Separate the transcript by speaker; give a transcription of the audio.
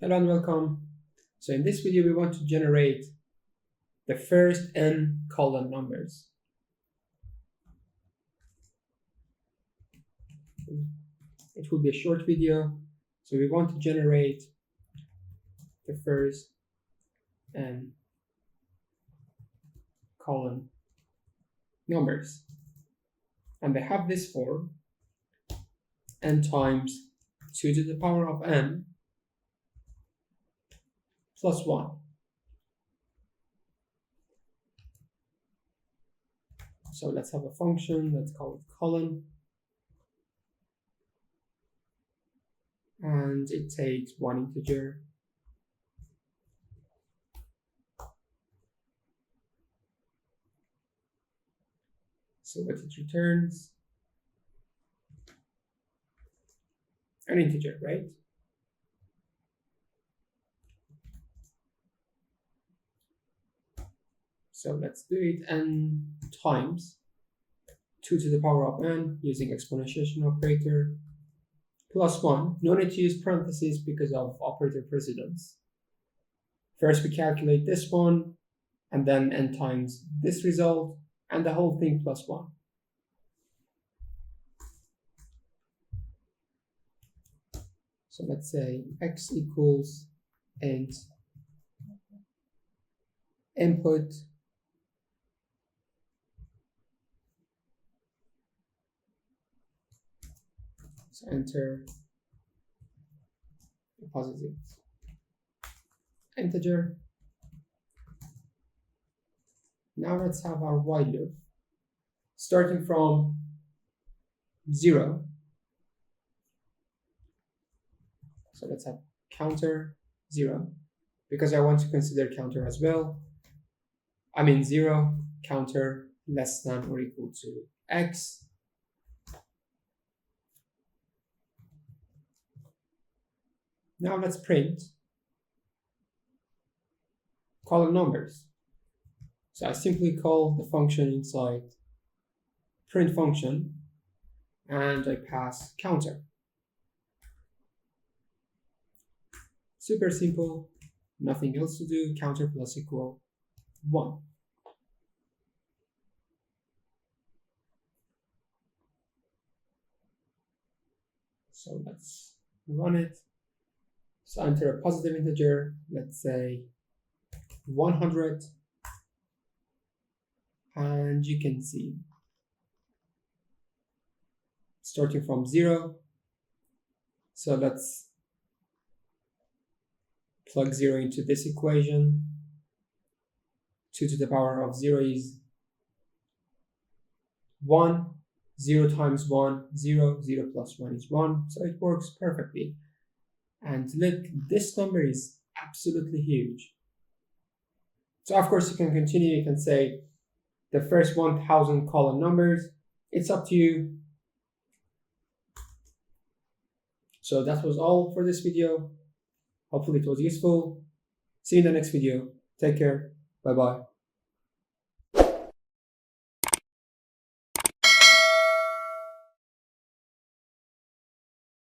Speaker 1: Hello and welcome. So in this video, we want to generate the first n Cullen numbers. It will be a short video. So we want to generate the first n Cullen numbers. And they have this form: n times 2 to the power of n plus 1. So let's have a function, let's call it Cullen. And it takes one integer. So what it returns? An integer, right? So let's do it n times 2 to the power of n using exponentiation operator plus 1. No need to use parentheses because of operator precedence. First we calculate this one, and then n times this result, and the whole thing plus 1. So let's say x equals int input so enter a positive integer. Now let's have our while loop starting from 0. So let's have counter 0 because I want to consider counter as well. 0 counter less than or equal to x. Now let's print Cullen numbers. So I simply call the function inside print function and I pass counter. Super simple, nothing else to do. Counter plus equal 1. So let's run it. So enter a positive integer, let's say 100, and you can see starting from 0. So let's plug 0 into this equation. 2 to the power of 0 is 1. 0 times 1, 0. 0 plus 1 is 1. So it works perfectly. And look, this number is absolutely huge. So of course you can continue, you can say the first 1000 Cullen numbers. It's up to you. So that was all for this video. Hopefully it was useful. See you in the next video. Take care. Bye bye.